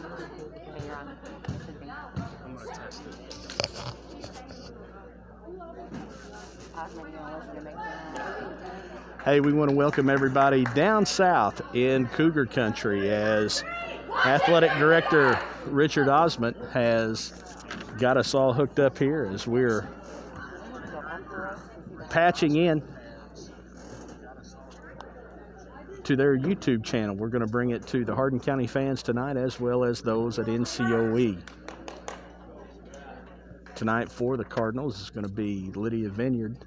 I'm going to test it. Hey, we want to welcome everybody down south in Cougar Country as Athletic Director Richard Osment has got us all hooked up here as we're patching in to their YouTube channel. We're going to bring it to the Hardin County fans tonight as well as those at NCOE. Tonight for the Cardinals is going to be Lydia Vineyard,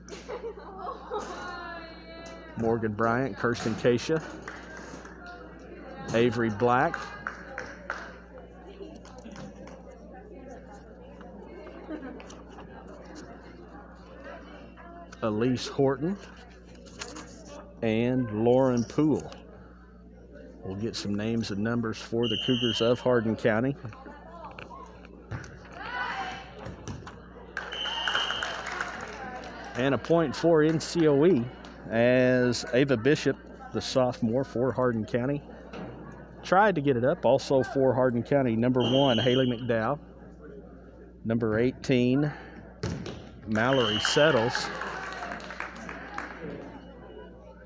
Morgan Bryant, Kirsten Keisha, Avery Black, Elise Horton, and Lauren Poole. We'll get some names and numbers for the Cougars of Hardin County. And a point for NCOE as Ava Bishop, the sophomore for Hardin County, tried to get it up. Also for Hardin County, number 1, Haley McDowell. Number 18, Mallory Settles.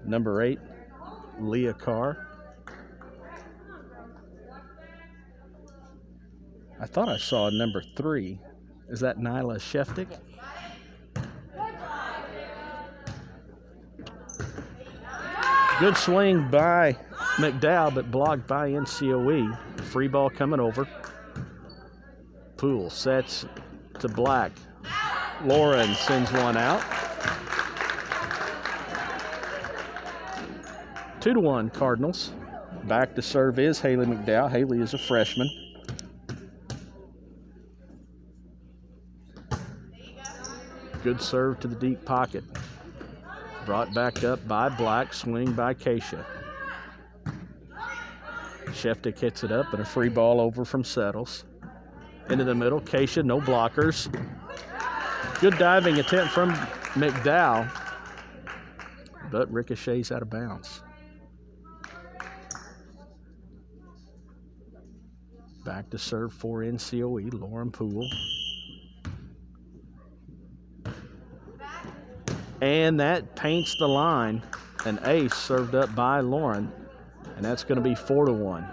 Number 8, Leah Carr. I thought I saw number 3. Is that Nyla Sheftick? Good swing by McDowell, but blocked by NCOE. Free ball coming over. Poole sets to Black. Lauren sends one out. 2-1 Cardinals. Back to serve is Haley McDowell. Haley is a freshman. Good serve to the deep pocket. Brought back up by Black, swing by Keisha. Sheftick hits it up and a free ball over from Settles. Into the middle, Keisha, no blockers. Good diving attempt from McDowell, but ricochets out of bounds. Back to serve for NCOE, Lauren Poole. And that paints the line. An ace served up by Lauren, and that's going to be 4-1.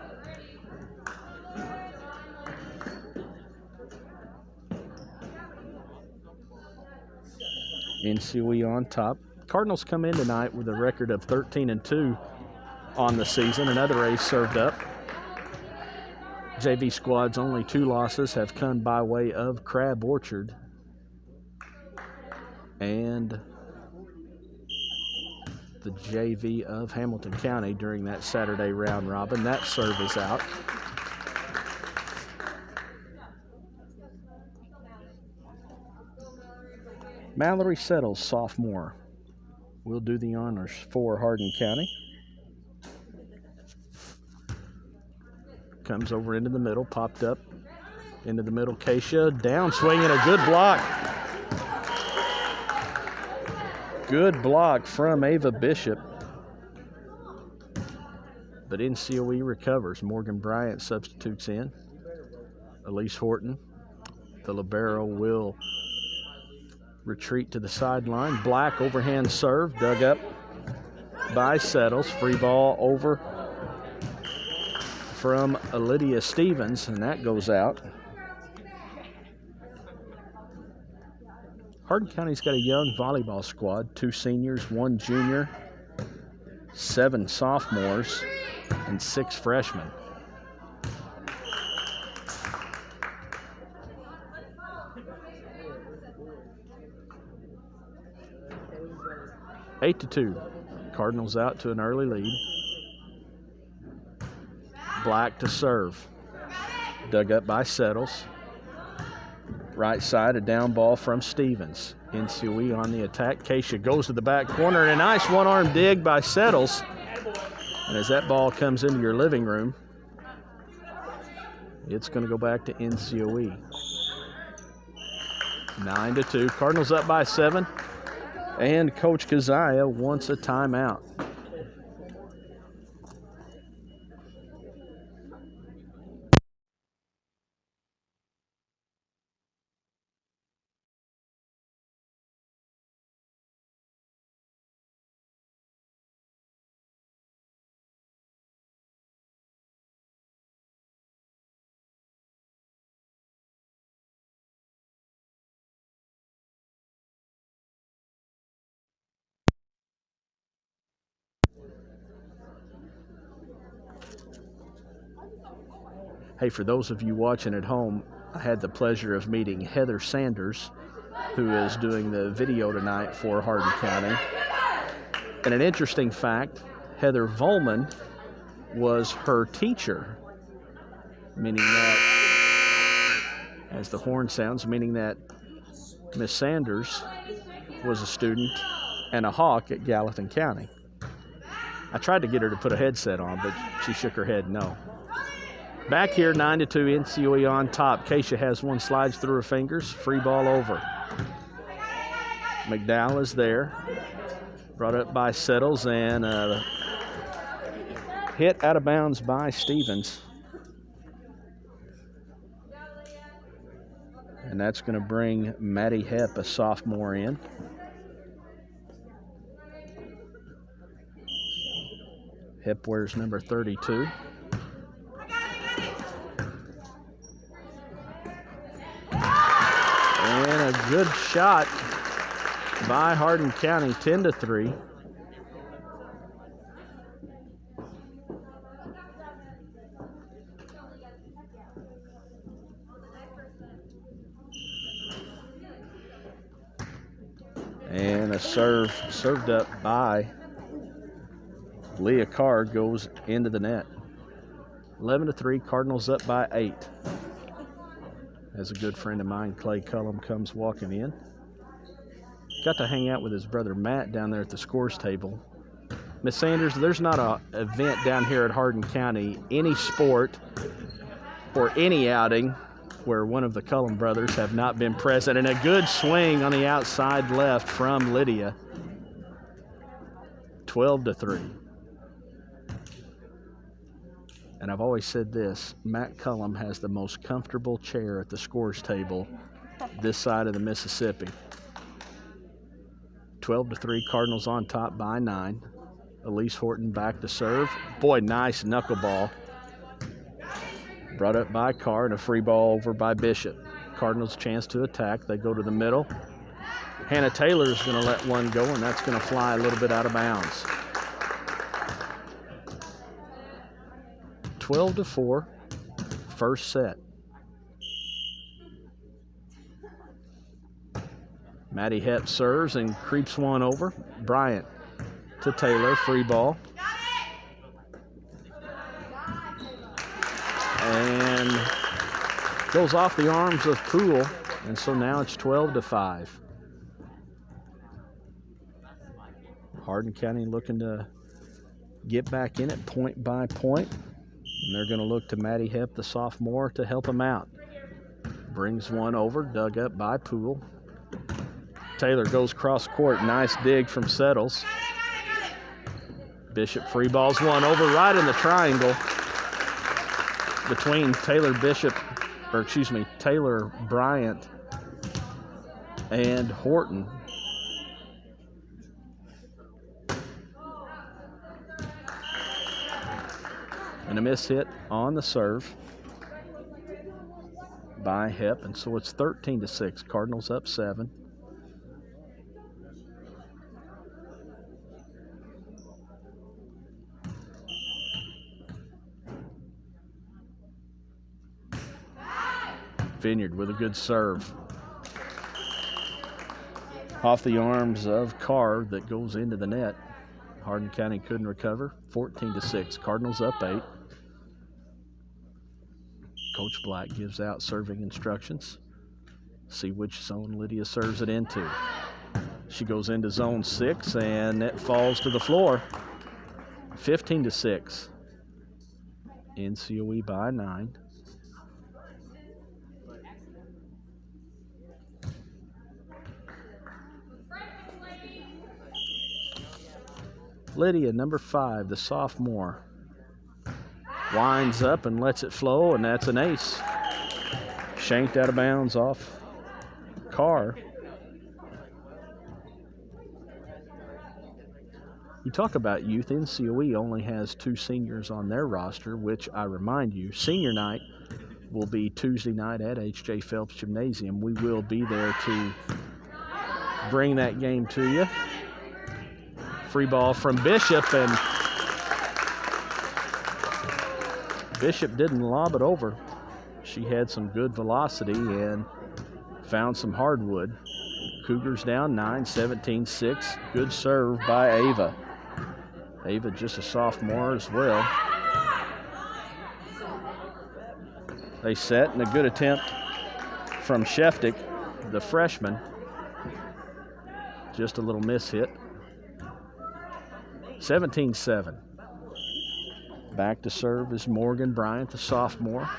NCOE on top. Cardinals come in tonight with a record of 13-2 on the season. Another ace served up. JV squad's only 2 losses have come by way of Crab Orchard and the JV of Hamilton County during that Saturday round robin. That serve is out. Mallory Settles, sophomore, will do the honors for Hardin County. Comes over into the middle, popped up into the middle. Keisha, down swing and a good block. Good block from Ava Bishop. But NCOE recovers. Morgan Bryant substitutes in. Elise Horton, the libero, will retreat to the sideline. Black overhand serve, dug up by Settles. Free ball over from Lydia Stevens, and that goes out. Hardin County's got a young volleyball squad, 2 seniors, 1 junior, 7 sophomores, and 6 freshmen. Eight to 2. Cardinals out to an early lead. Black to serve. Dug up by Settles. Right side, a down ball from Stevens. NCOE on the attack. Keisha goes to the back corner, and a nice one-arm dig by Settles. And as that ball comes into your living room, it's going to go back to NCOE. 9 to 2. Cardinals up by 7. And Coach Kazaya wants a timeout. Hey, for those of you watching at home, I had the pleasure of meeting Heather Sanders, who is doing the video tonight for Hardin County. And an interesting fact, Heather Volman was her teacher, meaning that, as the horn sounds, meaning that Miss Sanders was a student and a Hawk at Gallatin County. I tried to get her to put a headset on, but she shook her head no. Back here, 9-2, NCOE on top. Keisha has one, slides through her fingers, free ball over. McDowell is there, brought up by Settles, and hit out of bounds by Stevens. And that's going to bring Maddie Hepp, a sophomore, in. Hepp wears number 32. And a good shot by Hardin County, 10-3. And a served up by Leah Carr goes into the net. 11-3, Cardinals up by 8. As a good friend of mine, Clay Cullum, comes walking in. Got to hang out with his brother Matt down there at the scores table. Miss Sanders, there's not an event down here at Hardin County, any sport or any outing, where one of the Cullum brothers have not been present. And a good swing on the outside left from Lydia. 12-3. And I've always said this, Matt Cullum has the most comfortable chair at the scores table this side of the Mississippi. 12-3, Cardinals on top by 9. Elise Horton back to serve. Boy, nice knuckleball. Brought up by Carr, and a free ball over by Bishop. Cardinals chance to attack. They go to the middle. Hannah Taylor's going to let one go, and that's going to fly a little bit out of bounds. 12-4, first set. Maddie Hepp serves and creeps one over. Bryant to Taylor, free ball. And goes off the arms of Poole, and so now it's 12-5. Hardin County looking to get back in it point by point, and they're going to look to Maddie Hepp, the sophomore, to help them out. Brings one over, dug up by Poole. Taylor goes cross court, nice dig from Settles. Bishop free balls one over right in the triangle between Taylor Bryant and Horton. And a miss hit on the serve by Hepp, and so it's 13-6. Cardinals up 7. Vineyard with a good serve. Off the arms of Carr that goes into the net. Hardin County couldn't recover. 14-6. Cardinals up 8. Coach Black gives out serving instructions. See which zone Lydia serves it into. She goes into zone 6, and it falls to the floor. 15-6. NCOE by 9. Lydia, number 5, the sophomore, winds up and lets it flow, and that's an ace. Shanked out of bounds off Carr. You talk about youth, NCOE only has 2 seniors on their roster, which I remind you, senior night will be Tuesday night at H.J. Phelps Gymnasium. We will be there to bring that game to you. Free ball from Bishop, and Bishop didn't lob it over. She had some good velocity and found some hardwood. Cougars down 9, 17-6. Good serve by Ava. Ava just a sophomore as well. They set, and a good attempt from Sheftick, the freshman. Just a little miss hit. 17-7. Back to serve is Morgan Bryant, the sophomore.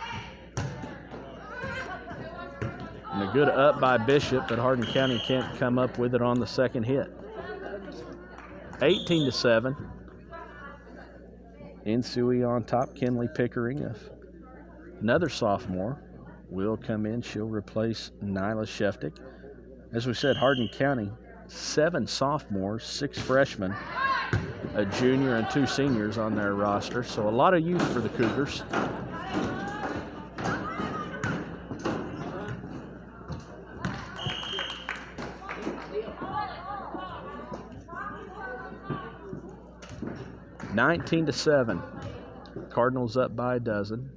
And a good up by Bishop, but Hardin County can't come up with it on the second hit. 18-7. NCOE on top. Kinley Pickering, another sophomore, will come in. She'll replace Nyla Sheftick. As we said, Hardin County, 7 sophomores, 6 freshmen, a junior and 2 seniors on their roster. So a lot of youth for the Cougars. (19-7). Cardinals up by a dozen.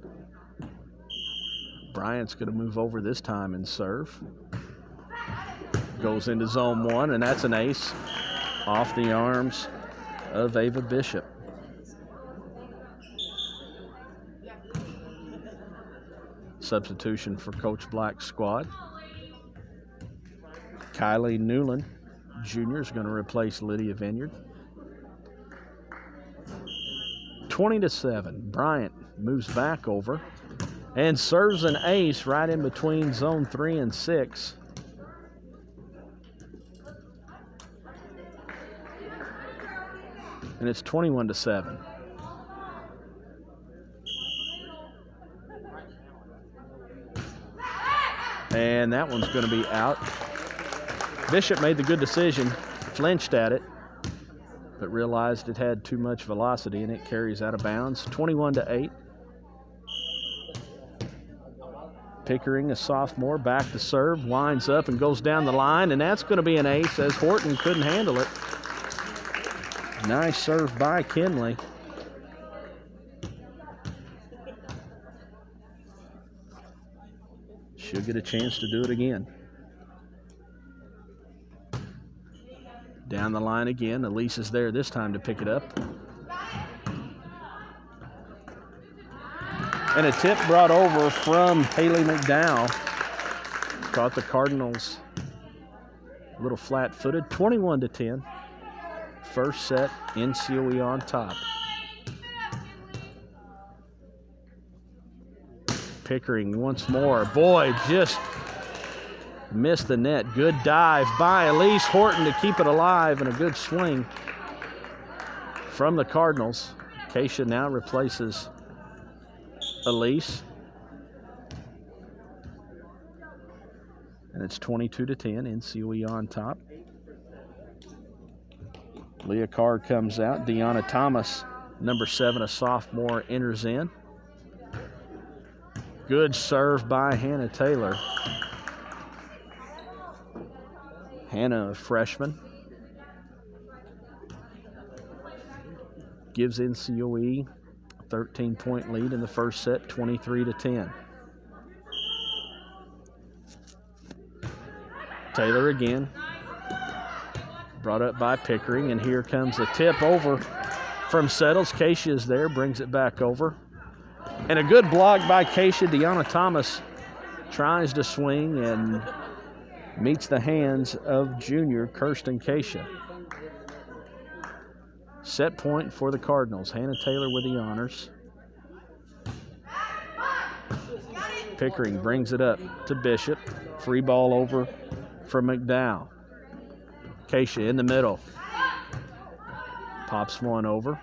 Bryant's going to move over this time and serve. Goes into zone 1, and that's an ace off the arms of Ava Bishop. Substitution for Coach Black's squad. Kylie Newland Jr. is going to replace Lydia Vineyard. 20-7. Bryant moves back over and serves an ace right in between zone 3 and 6. And it's 21-7. And that one's going to be out. Bishop made the good decision, flinched at it, but realized it had too much velocity and it carries out of bounds. 21-8. Pickering, a sophomore, back to serve, winds up and goes down the line, and that's going to be an ace as Horton couldn't handle it. Nice serve by Kinley. She'll get a chance to do it again. Down the line again. Elise is there this time to pick it up. And a tip brought over from Haley McDowell. Caught the Cardinals a little flat-footed. 21-10. First set, NCOE on top. Pickering once more. Boy, just missed the net. Good dive by Elise Horton to keep it alive, and a good swing from the Cardinals. Keisha now replaces Elise. And it's 22-10, NCOE on top. Leah Carr comes out. Deanna Thomas, number 7, a sophomore, enters in. Good serve by Hannah Taylor. Hannah, a freshman, gives NCOE a 13-point lead in the first set, 23-10. Taylor again. Brought up by Pickering, and here comes a tip over from Settles. Keisha is there, brings it back over. And a good block by Keisha. Deanna Thomas tries to swing and meets the hands of junior Kirsten Keisha. Set point for the Cardinals. Hannah Taylor with the honors. Pickering brings it up to Bishop. Free ball over for McDowell. Keisha in the middle. Pops one over.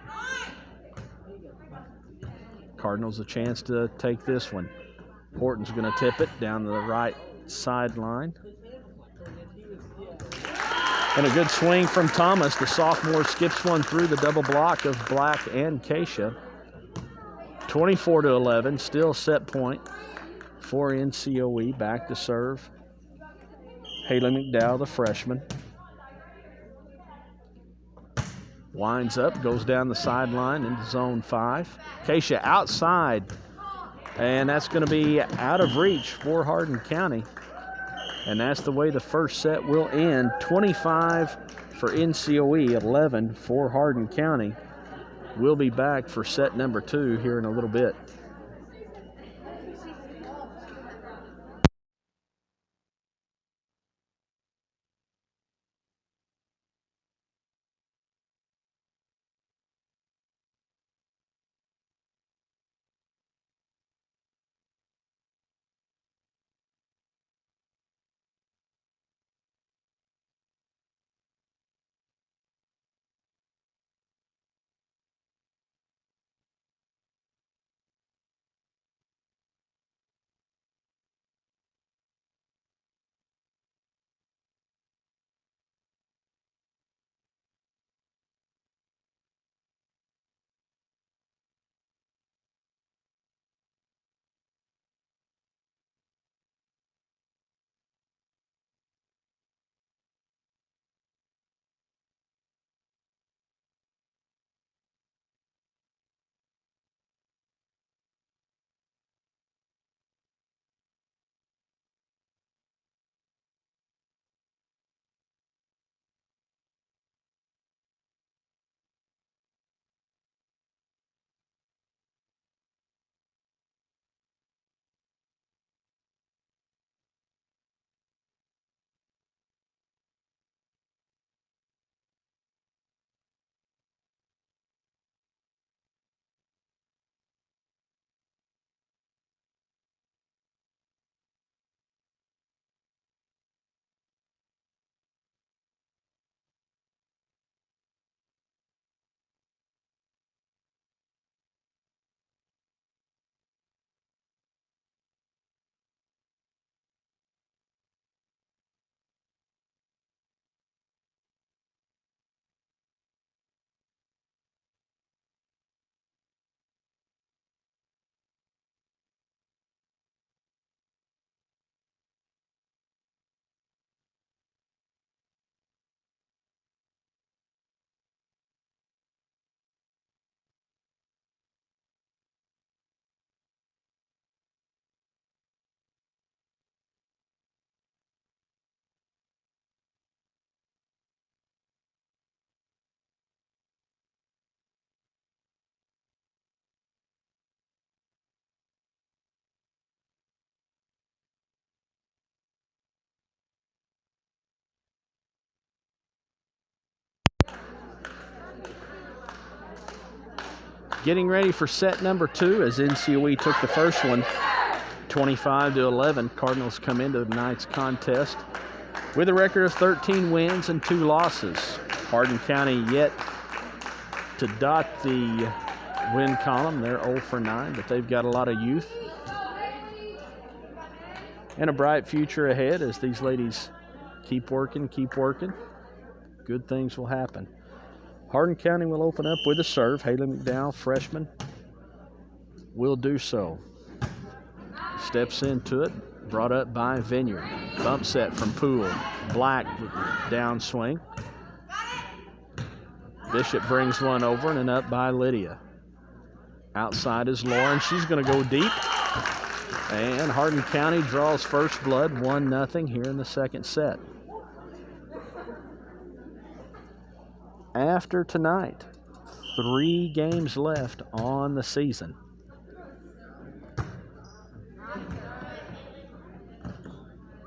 Cardinals a chance to take this one. Horton's going to tip it down the right sideline. And a good swing from Thomas. The sophomore skips one through the double block of Black and Keisha. 24-11, still set point for NCOE. Back to serve. Haley McDowell, the freshman. Winds up, goes down the sideline into zone 5. Keisha outside And that's going to be out of reach for Hardin County. And that's the way the first set will end. 25 for NCOE, 11 for Hardin County. We'll be back for set number 2 here in a little bit. Getting ready for set number 2 as NCOE took the first one 25-11. Cardinals come into tonight's contest with a record of 13 wins and 2 losses. Hardin County yet to dot the win column. They're 0 for 9, but they've got a lot of youth and a bright future ahead as these ladies keep working. Good things will happen. Hardin County will open up with a serve. Haley McDowell, freshman, will do so. Steps into it, brought up by Vineyard. Bump set from Poole. Black downswing. Bishop brings one over and up by Lydia. Outside is Lauren. She's going to go deep. And Hardin County draws first blood, 1-0 here in the second set. After tonight, 3 games left on the season.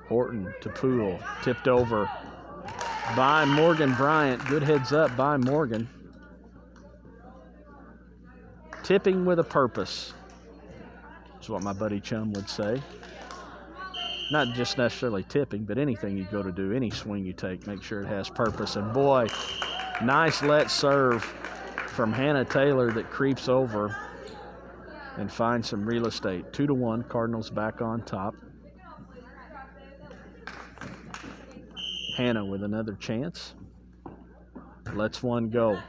Horton to Poole, tipped over by Morgan Bryant. Good heads up by Morgan. Tipping with a purpose is what my buddy Chum would say. Not just necessarily tipping, but anything you go to do, any swing you take, make sure it has purpose. And boy, nice let serve from Hannah Taylor that creeps over and finds some real estate. 2-1, Cardinals back on top. Hannah with another chance. Lets one go.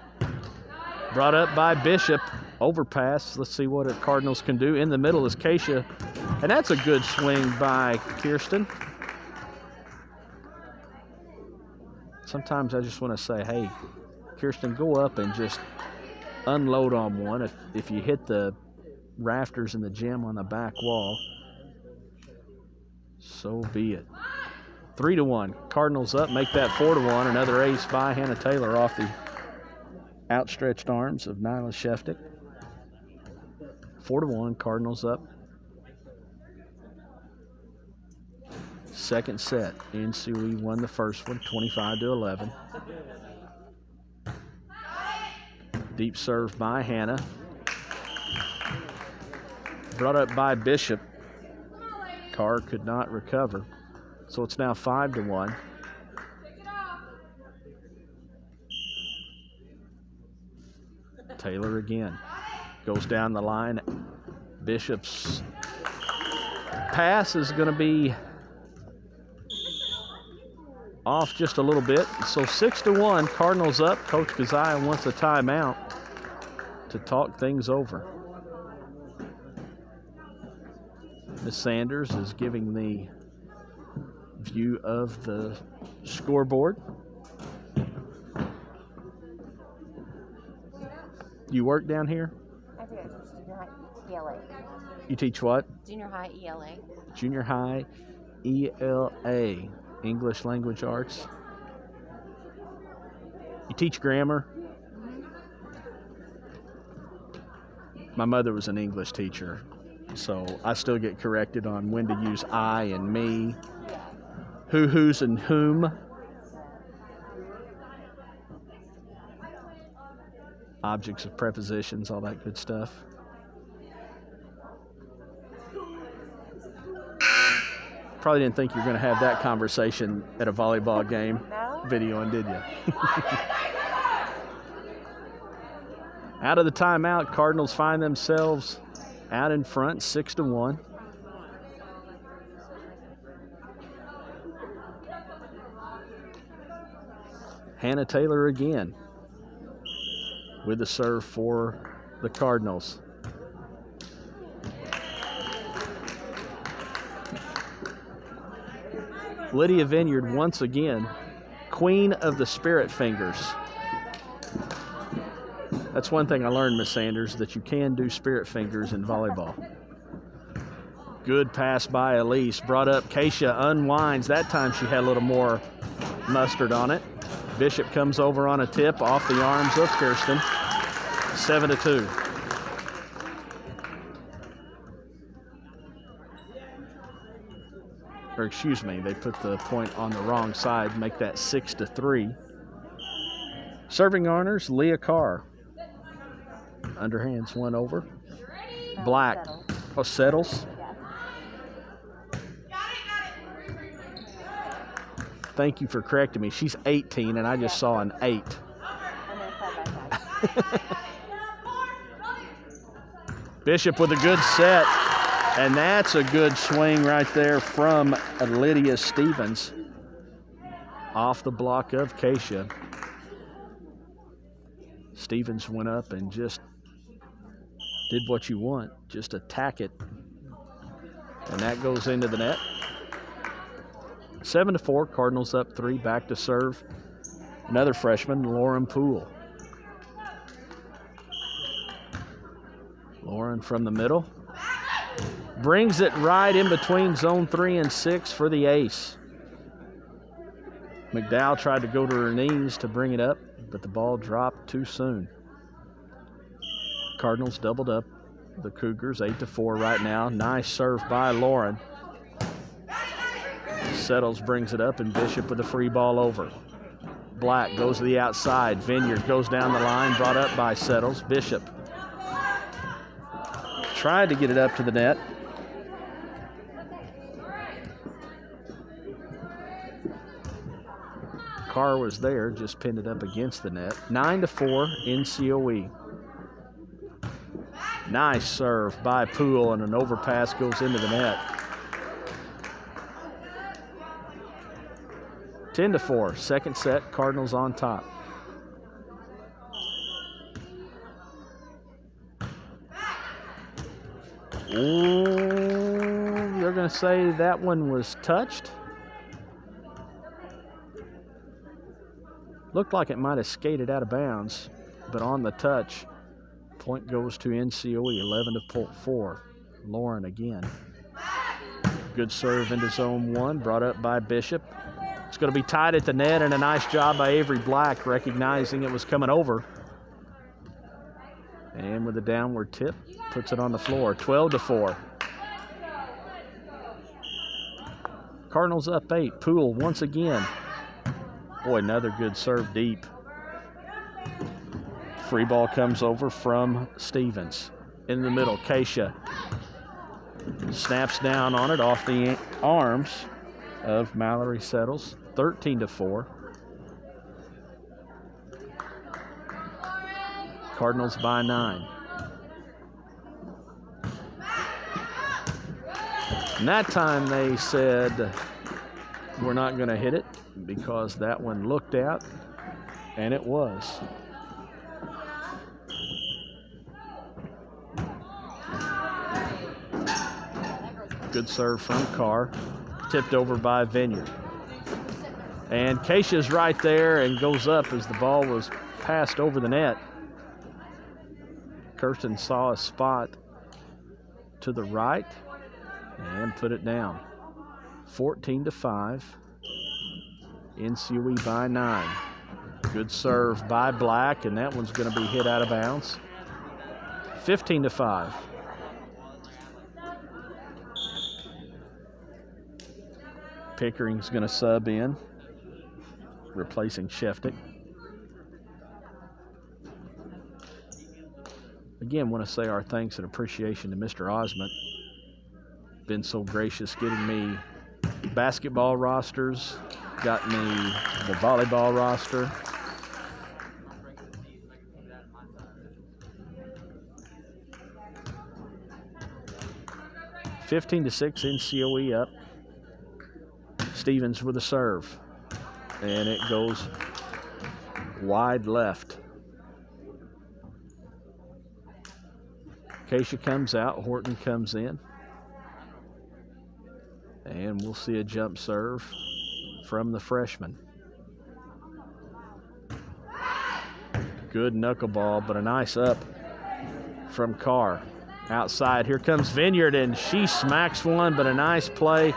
Brought up by Bishop. Overpass. Let's see what the Cardinals can do. In the middle is Keisha. And that's a good swing by Kirsten. Sometimes I just want to say, hey, Kirsten, go up and just unload on one. If you hit the rafters in the gym on the back wall. So be it. 3-1. Cardinals up, make that 4-1. Another ace by Hannah Taylor off the outstretched arms of Nyla Sheftick. 4-1. Cardinals up. Second set. NCOE won the first one, 25-11. Deep serve by Hannah. Brought up by Bishop. Carr could not recover. So it's now 5-1. Taylor again. Goes down the line. Bishop's pass is going to be off just a little bit. So 6-1, Cardinals up. Coach Keziah wants a timeout to talk things over. Ms. Sanders is giving the view of the scoreboard. You work down here? I do. I teach junior high ELA. You teach what? Junior high ELA. Junior high ELA, English Language Arts. You teach grammar? My mother was an English teacher, so I still get corrected on when to use I and me, who, whose, and whom. Objects of prepositions, all that good stuff. Probably didn't think you were going to have that conversation at a volleyball game. No? Videoing, did you? Out of the timeout, Cardinals find themselves out in front, 6-1. Hannah Taylor again with the serve for the Cardinals. Lydia Vineyard once again, queen of the spirit fingers. That's one thing I learned, Miss Sanders, that you can do spirit fingers in volleyball. Good pass by Elise, brought up. Keisha unwinds. That time she had a little more mustard on it. Bishop comes over on a tip off the arms of Kirsten. 7-2. Or excuse me, they put the point on the wrong side, make that 6-3. Serving honors, Leah Carr. Underhands one over. Black. Oh, settles. Thank you for correcting me. She's 18, and I just saw an 8. Bishop with a good set, and that's a good swing right there from Lydia Stevens. Off the block of Keisha. Stevens went up and just did what you want, just attack it. And that goes into the net. 7-4, Cardinals up 3, back to serve. Another freshman, Lauren Poole. Lauren from the middle. Brings it right in between zone 3 and 6 for the ace. McDowell tried to go to her knees to bring it up, but the ball dropped too soon. Cardinals doubled up the Cougars 8-4 right now. Nice serve by Lauren. Settles, brings it up, and Bishop with a free ball over. Black goes to the outside. Vineyard goes down the line, brought up by Settles. Bishop tried to get it up to the net. Carr was there, just pinned it up against the net. 9-4, NCOE. Nice serve by Poole, and an overpass goes into the net. 10-4, second set, Cardinals on top. Ooh, you're going to say that one was touched? Looked like it might have skated out of bounds, but on the touch, Point goes to NCOE, 11-4. Lauren again. Good serve into zone 1, brought up by Bishop. It's going to be tied at the net, and a nice job by Avery Black, recognizing it was coming over. And with a downward tip, puts it on the floor, 12-4. Cardinals up 8. Poole once again. Boy, another good serve deep. Free ball comes over from Stevens. In the middle, Keisha snaps down on it off the arms of Mallory Settles, 13-4. Cardinals by 9. And that time they said, we're not going to hit it because that one looked out, and it was. Good serve from Carr, tipped over by Vineyard. And Keisha's right there and goes up as the ball was passed over the net. Kirsten saw a spot to the right and put it down. 14-5. NCOE by 9. Good serve by Black, and that one's going to be hit out of bounds. 15-5. Pickering's going to sub in, replacing Sheftick. Again, want to say our thanks and appreciation to Mr. Osment. Been so gracious getting me basketball rosters, got me the volleyball roster. (15-6) NCOE up. Stevens with a serve, and it goes wide left. Keisha comes out, Horton comes in, and we'll see a jump serve from the freshman. Good knuckleball, but a nice up from Carr. Outside, here comes Vineyard, and she smacks one, but a nice play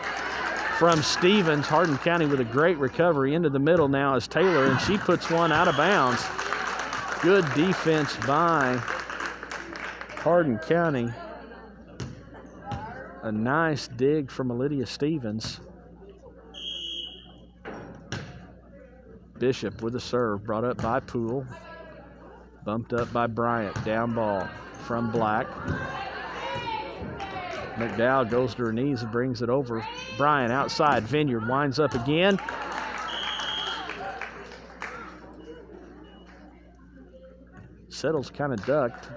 from Stevens. Hardin County with a great recovery into the middle now is Taylor, and she puts one out of bounds. Good defense by Hardin County. A nice dig from Lydia Stevens. Bishop with a serve, brought up by Poole. Bumped up by Bryant. Down ball from Black. McDowell goes to her knees and brings it over. Bryant outside. Vineyard winds up again. Settles kind of ducked.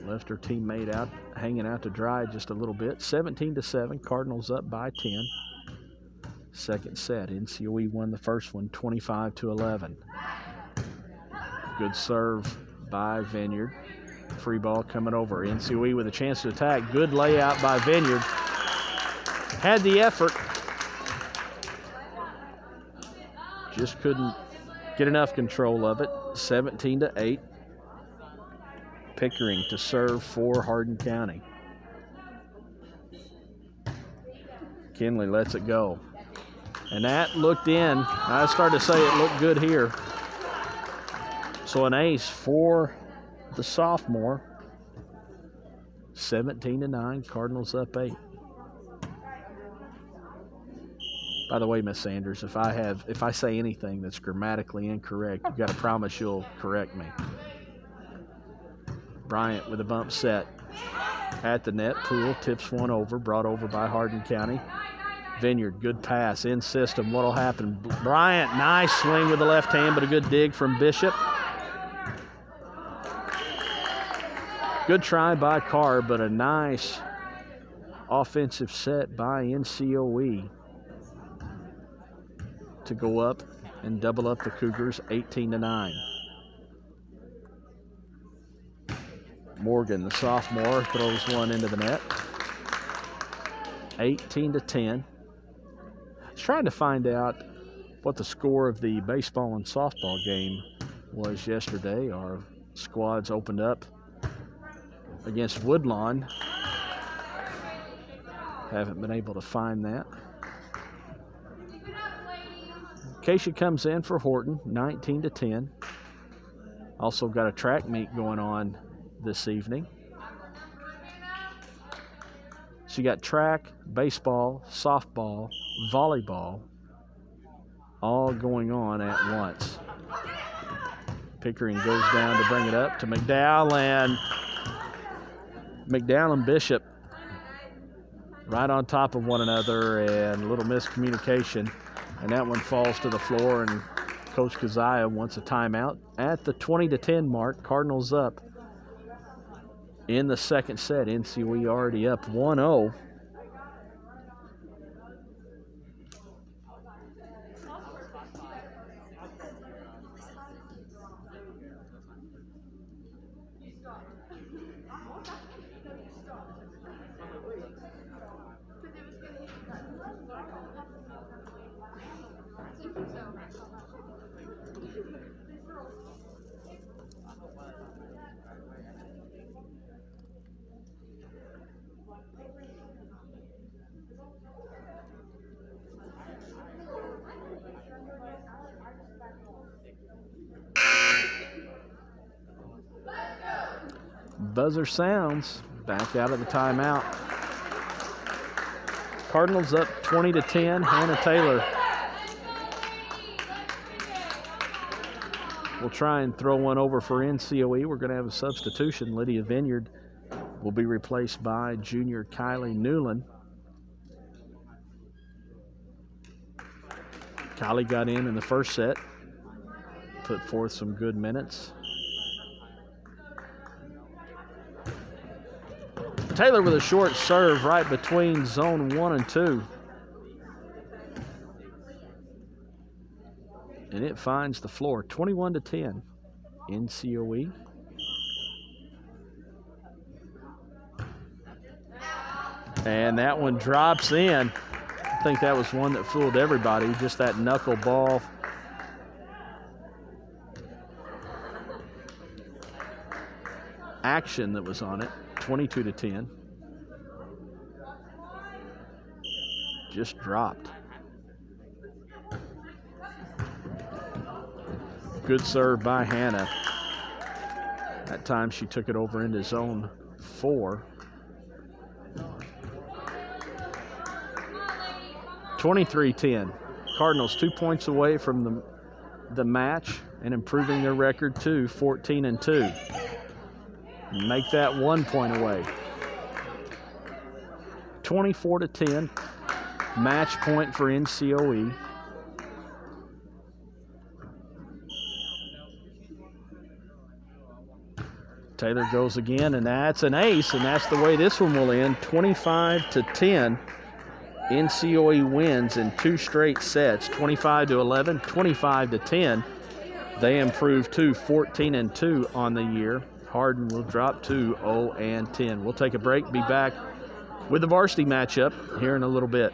Left her teammate out, hanging out to dry just a little bit. 17-7. Cardinals up by 10. Second set. NCOE won the first one, 25-11. Good serve by Vineyard. Free ball coming over. NCOE with a chance to attack. Good layout by Vineyard. Had the effort. Just couldn't get enough control of it. 17-8. Pickering to serve for Hardin County. Kinley lets it go. And that looked in. I started to say it looked good here. So an ace for the sophomore. 17-9, Cardinals up 8. By the way, Miss Sanders, if I say anything that's grammatically incorrect, you've got to promise you'll correct me. Bryant with a bump set at the net. Poole tips one over, brought over by Hardin County. Vineyard, good pass in system. What'll happen? Bryant, nice swing with the left hand, but a good dig from Bishop. Good try by Carr, but a nice offensive set by NCOE to go up and double up the Cougars, 18-9. Morgan, the sophomore, throws one into the net. 18-10. I was trying to find out what the score of the baseball and softball game was yesterday. Our squads opened up against Woodlawn. Haven't been able to find that. Acacia comes in for Horton, 19-10. Also got a track meet going on this evening. So you got track, baseball, softball, volleyball, all going on at once. Pickering goes down to bring it up to McDowell, and McDowell and Bishop right on top of one another, and a little miscommunication. And that one falls to the floor, and Coach Keziah wants a timeout at the 20-10 mark. Cardinals up in the second set. NCOE already up 1-0. Buzzer sounds. Back out of the timeout. Cardinals up 20-10. Hannah Taylor will try and throw one over for NCOE. We're going to have a substitution. Lydia Vineyard will be replaced by junior Kylie Newland. Kylie got in the first set, put forth some good minutes. Taylor with a short serve right between zone 1 and 2. And it finds the floor, 21-10, NCOE. And that one drops in. I think that was one that fooled everybody, just that knuckle ball. Action that was on it, 22-10. Just dropped. Good serve by Hannah. That time she took it over into zone 4. 23-10. Cardinals 2 points away from the match and improving their record to 14-2. Make that 1 point away. 24-10. Match point for NCOE. Taylor goes again, and that's an ace, and that's the way this one will end. 25-10. NCOE wins in 2 straight sets, 25-11, 25-10. They improve to 14-2 on the year. Hardin will drop to 0-10. We'll take a break, be back with the varsity matchup here in a little bit.